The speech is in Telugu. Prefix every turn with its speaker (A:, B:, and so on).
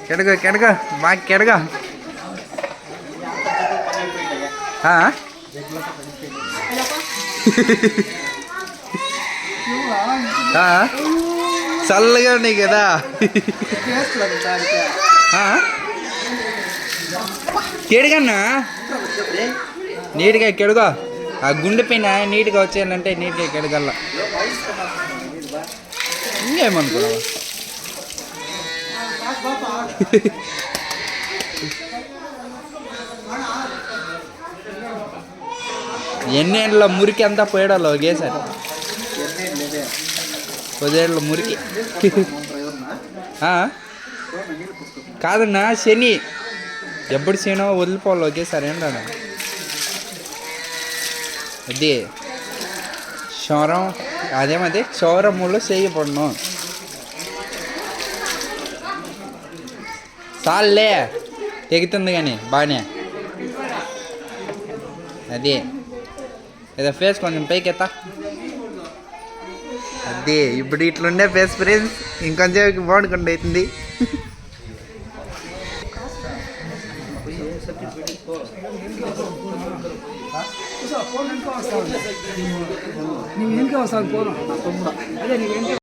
A: ಕೆಡಗ ಕೆಡಗ ಬಾ ಕೆಡಗ చల్లగా ఉన్నాయి కదా కెడగన్నా నీట్గా కెడుగా ఆ గుండె పైన నీట్గా వచ్చేయాలంటే నీట్గా కెడగల ఇంకేమనుకున్నావా ఎన్నేళ్ళ మురికి అంతా పోయాడలో ఒకేసారి 10 ఏళ్ళ మురికి కాదన్నా శని ఎప్పుడు శనో వదిలిపోవాలి ఒకేసారి ఏంటన్నా అది క్షౌరం అదేమది క్షౌరములో చేయబడను చాలే తెగుతుంది కానీ బాగానే అది ఏదో ఫేస్ కొంచెం పైకెత్తా అదే ఇప్పుడు ఇట్లుండే ఫేస్ ఫ్రెండ్స్ ఇంకొంచెం బాగుండకుండా అవుతుంది